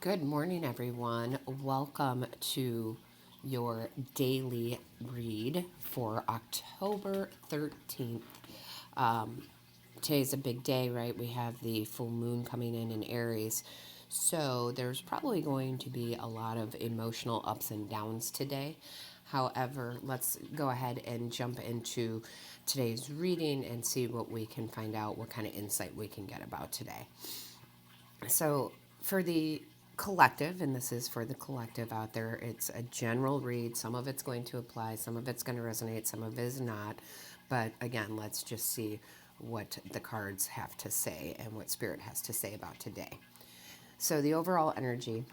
Good morning, everyone. Welcome to your daily read for October 13th. Today's a big day, right? We have the full moon coming in Aries. So there's probably going to be a lot of emotional ups and downs today. However, let's go ahead and jump into today's reading and see what we can find out, what kind of insight we can get about today. So, for the collective, and this is for the collective out there, it's a general read. Some of it's going to apply, some of it's going to resonate, some of it is not. But again, let's just see what the cards have to say and what Spirit has to say about today. So, the overall energy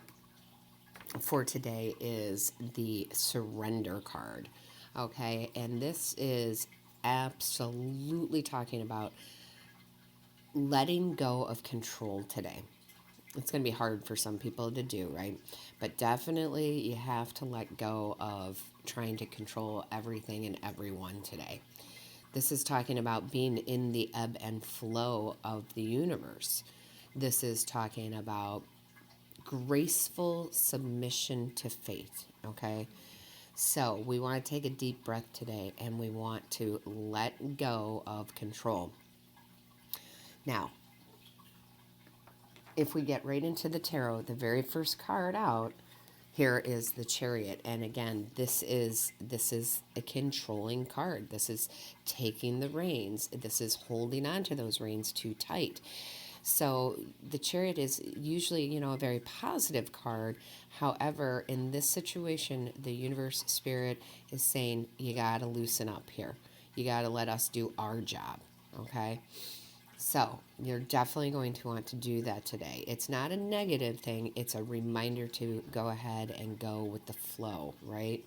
for today is the surrender card. Okay, and this is absolutely talking about letting go of control today. It's going to be hard for some people to do, right? But definitely you have to let go of trying to control everything and everyone today. This is talking about being in the ebb and flow of the universe. This is talking about graceful submission to fate, okay? So we want to take a deep breath today and we want to let go of control. Now, if we get right into the tarot, the very first card out here is the Chariot, and again, this is a controlling card. This is taking the reins. This is holding on to those reins too tight. So the Chariot is usually, a very positive card. However, in this situation, the universe spirit is saying you got to loosen up here. You got to let us do our job, okay? So you're definitely going to want to do that today. It's not a negative thing. It's a reminder to go ahead and go with the flow, right?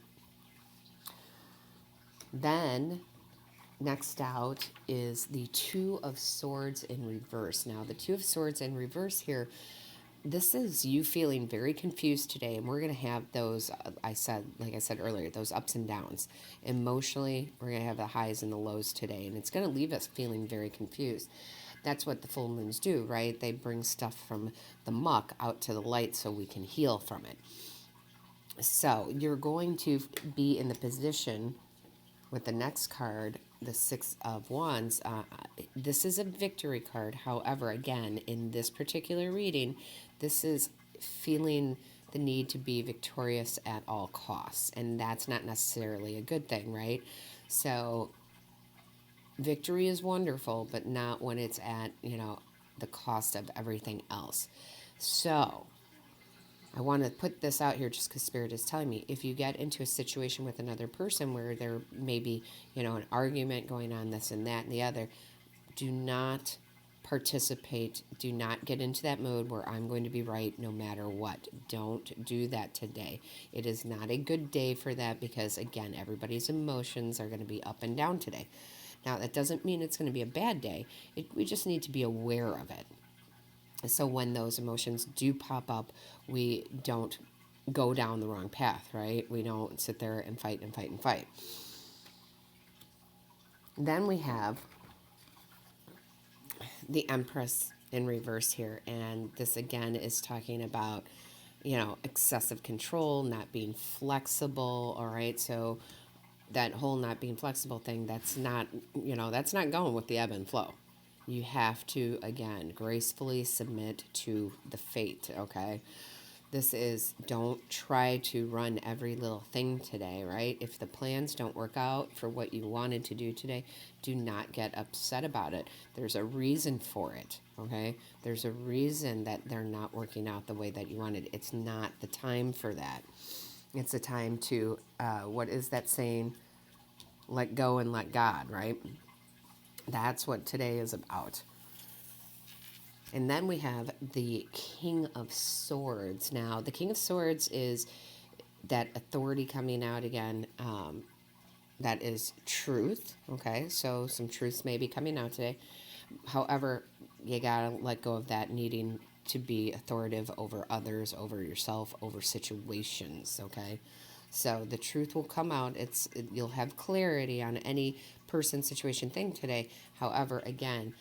Then next out is the Two of Swords in reverse. Now the Two of Swords in reverse here, this is you feeling very confused today, and we're going to have those, like I said earlier, those ups and downs. Emotionally, we're going to have the highs and the lows today, and it's going to leave us feeling very confused. That's what the full moons do, right? They bring stuff from the muck out to the light so we can heal from it. So you're going to be in the position with the next card, the Six of Wands. This is a victory card. However, again, in this particular reading, this is feeling the need to be victorious at all costs. And that's not necessarily a good thing, right? So victory is wonderful, but not when it's at, the cost of everything else. So I want to put this out here just because Spirit is telling me, if you get into a situation with another person where there may be, an argument going on, this and that and the other, do not participate. Do not get into that mode where I'm going to be right no matter what. Don't do that today. It is not a good day for that because, again, everybody's emotions are going to be up and down today. Now, that doesn't mean it's going to be a bad day. We just need to be aware of it. So when those emotions do pop up, we don't go down the wrong path, right? We don't sit there and fight and fight and fight. Then we have the Empress in reverse here. And this, again, is talking about, excessive control, not being flexible, all right? So that whole not being flexible thing, that's not going with the ebb and flow. You have to, again, gracefully submit to the fate, okay? This is, don't try to run every little thing today, right? If the plans don't work out for what you wanted to do today, do not get upset about it. There's a reason for it, okay? There's a reason that they're not working out the way that you wanted. It's not the time for that. It's a time to, what is that saying? Let go and let God, right? That's what today is about. And then we have the King of Swords. Now, the King of Swords is that authority coming out again. That is truth. Okay, so some truths may be coming out today. However, you gotta let go of that needing to be authoritative over others, over yourself, over situations. Okay, so the truth will come out. You'll have clarity on any person, situation, thing today. However, again,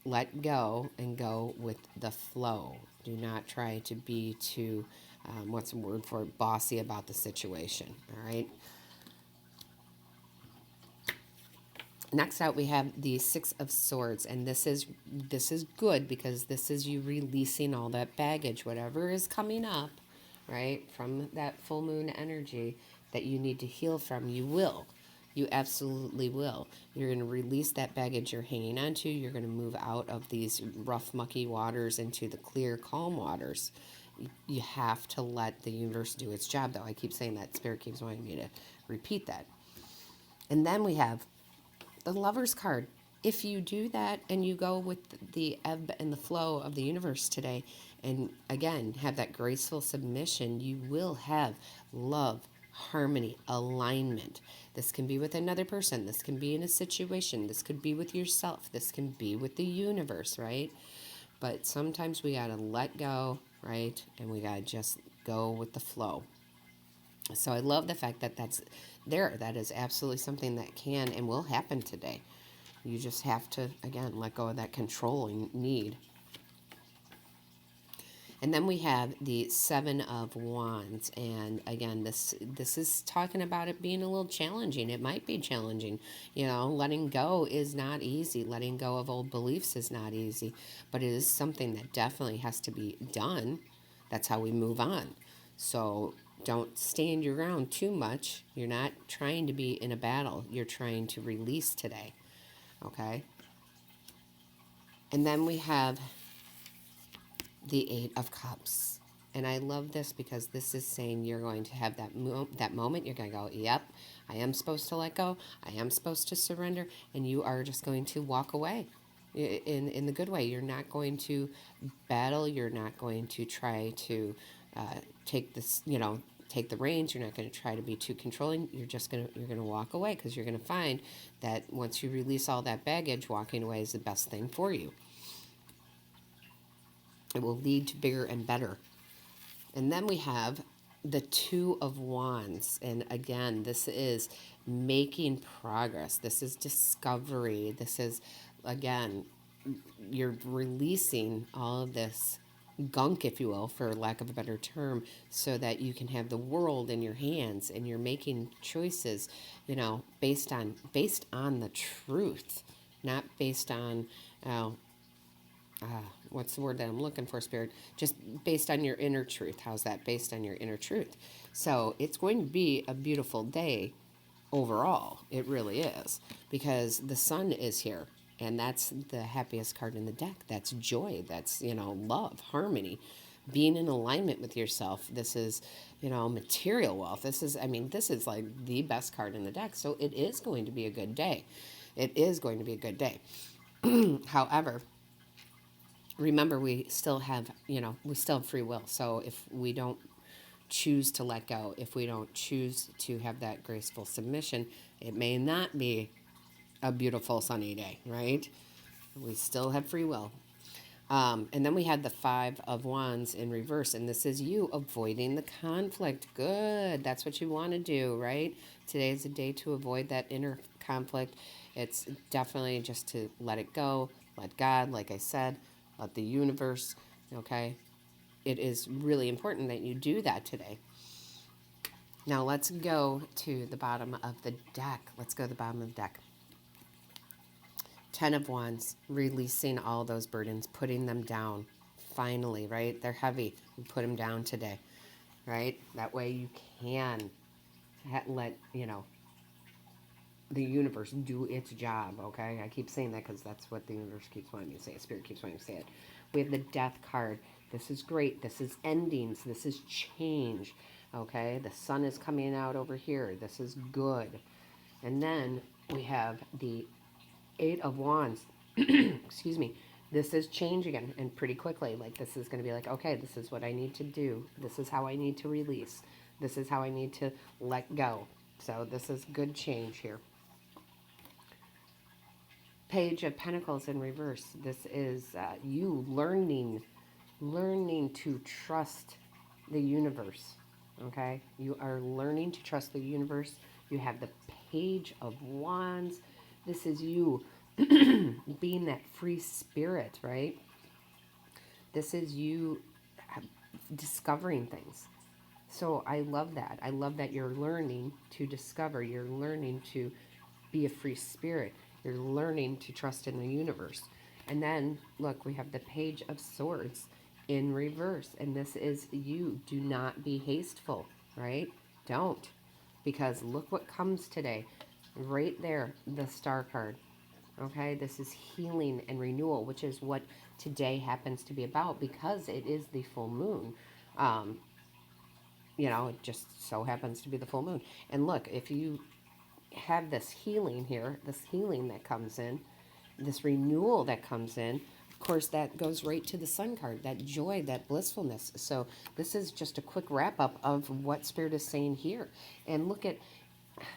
let go and go with the flow. Do not try to be too, what's the word for it, bossy about the situation, all right? Next out, we have the Six of Swords, and this is good because this is you releasing all that baggage, whatever is coming up, right, from that full moon energy that you need to heal from. You will. You absolutely will. You're going to release that baggage you're hanging on to. You're going to move out of these rough, mucky waters into the clear, calm waters. You have to let the universe do its job, though. I keep saying that. Spirit keeps wanting me to repeat that. And then we have the Lover's card. If you do that and you go with the ebb and the flow of the universe today, and again, have that graceful submission, you will have love, harmony, alignment. This can be with another person. This can be in a situation. This could be with yourself. This can be with the universe, right? But sometimes we got to let go, right? And we got to just go with the flow. So I love the fact that that's there. That is absolutely something that can and will happen today. You just have to, again, let go of that controlling need. And then we have the Seven of Wands. And again, this is talking about it being a little challenging. It might be challenging. You know, letting go is not easy. Letting go of old beliefs is not easy. But it is something that definitely has to be done. That's how we move on. So don't stand your ground too much. You're not trying to be in a battle. You're trying to release today. Okay? And then we have the Eight of Cups. And I love this because this is saying you're going to have that moment. You're going to go, yep, I am supposed to let go. I am supposed to surrender. And you are just going to walk away in the good way. You're not going to battle. You're not going to try to take this, take the reins. You're not going to try to be too controlling. You're going to walk away because you're going to find that once you release all that baggage, walking away is the best thing for you. It will lead to bigger and better. And then we have the Two of Wands. And again, this is making progress. This is discovery. This is, again, you're releasing all of this gunk, if you will, for lack of a better term, so that you can have the world in your hands and you're making choices, based on the truth, not based on, what's the word that I'm looking for, Spirit? Just based on your inner truth. How's that? Based on your inner truth. So it's going to be a beautiful day overall. It really is, because the sun is here, and that's the happiest card in the deck. That's joy. That's, love, harmony, being in alignment with yourself. This is, material wealth. This is like the best card in the deck. So it is going to be a good day. It is going to be a good day. However, remember, we still have free will. So if we don't choose to let go, if we don't choose to have that graceful submission, it may not be a beautiful sunny day, right? We still have free will. And then we had the Five of Wands in reverse, and this is you avoiding the conflict. Good. That's what you want to do, right? Today is a day to avoid that inner conflict. It's definitely just to let it go, let God, like I said, let the universe, okay? It is really important that you do that today. Now let's go to the bottom of the deck. Let's go to the bottom of the deck. Ten of Wands, releasing all those burdens, putting them down. Finally, right? They're heavy. You put them down today, right? That way you can let, the universe do its job, okay? I keep saying that because that's what the universe keeps wanting me to say. Spirit keeps wanting me to say it. We have the Death card. This is great. This is endings. This is change, okay? The sun is coming out over here. This is good. And then we have the Eight of Wands. Excuse me. This is change again, and pretty quickly. Like, this is going to be like, okay, this is what I need to do. This is how I need to release. This is how I need to let go. So this is good change here. Page of Pentacles in reverse. This is you learning to trust the universe. Okay? You are learning to trust the universe. You have the Page of Wands. This is you being that free spirit, right? This is you discovering things. So I love that. I love that you're learning to discover. You're learning to be a free spirit. You're learning to trust in the universe. And then, look, we have the Page of Swords in reverse. And this is you. Do not be hasteful, right? Don't. Because look what comes today. Right there, the Star card. Okay, this is healing and renewal, which is what today happens to be about because it is the full moon. Um, it just so happens to be the full moon. And look, if you have this healing here, this healing that comes in, this renewal that comes in, of course, that goes right to the Sun card, that joy, that blissfulness. So this is just a quick wrap up of what Spirit is saying here. And look at,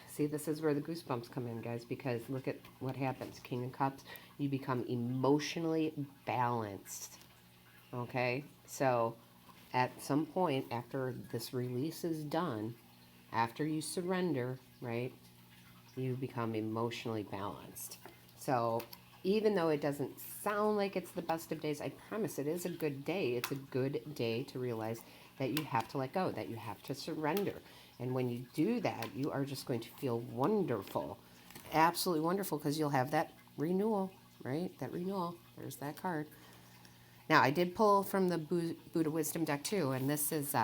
see, this is where the goosebumps come in, guys, because look at what happens. King of Cups, you become emotionally balanced. Okay? So at some point after this release is done, after you surrender, right, you become emotionally balanced. So even though it doesn't sound like it's the best of days, I promise it is a good day. It's a good day to realize that you have to let go, that you have to surrender. And when you do that, you are just going to feel wonderful. Absolutely wonderful, because you'll have that renewal, right? That renewal. There's that card. Now, I did pull from the Buddha Wisdom deck too, and this is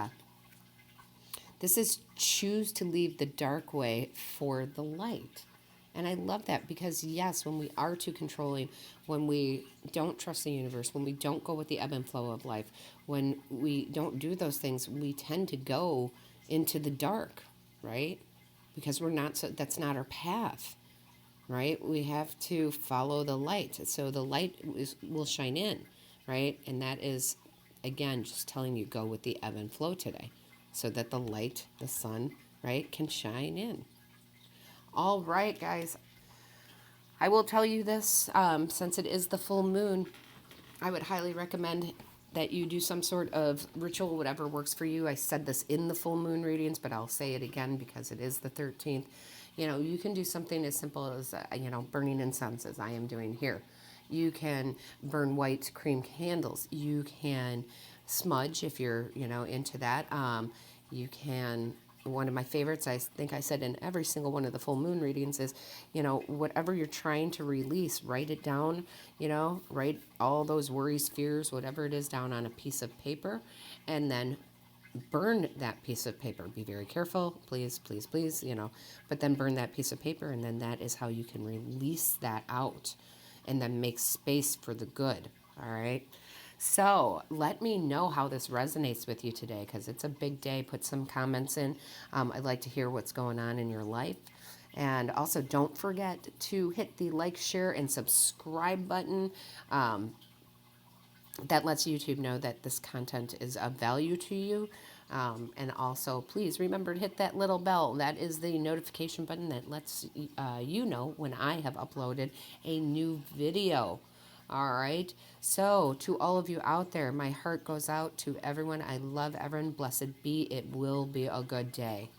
choose to leave the dark way for the light. And I love that because, yes, when we are too controlling, when we don't trust the universe, when we don't go with the ebb and flow of life, when we don't do those things, we tend to go into the dark, right? Because we're not, so that's not our path, right? We have to follow the light. So the light will shine in, right? And that is, again, just telling you go with the ebb and flow today so that the light, the sun, right, can shine in. All right, guys. I will tell you this, since it is the full moon, I would highly recommend that you do some sort of ritual, whatever works for you. I said this in the full moon readings, but I'll say it again because it is the 13th. You can do something as simple as, burning incense, as I am doing here. You can burn white cream candles. You can smudge if you're, into that. You can, one of my favorites, I think I said in every single one of the full moon readings is, whatever you're trying to release, write it down, write all those worries, fears, whatever it is down on a piece of paper, and then burn that piece of paper. Be very careful, please, please, please, but then burn that piece of paper, and then that is how you can release that out and then make space for the good. All right. So let me know how this resonates with you today, because it's a big day. Put some comments in. I'd like to hear what's going on in your life. And also, don't forget to hit the like, share, and subscribe button. That lets YouTube know that this content is of value to you. And also, please remember to hit that little bell. That is the notification button that lets you know when I have uploaded a new video. All right. So to all of you out there, my heart goes out to everyone. I love everyone. Blessed be. It will be a good day.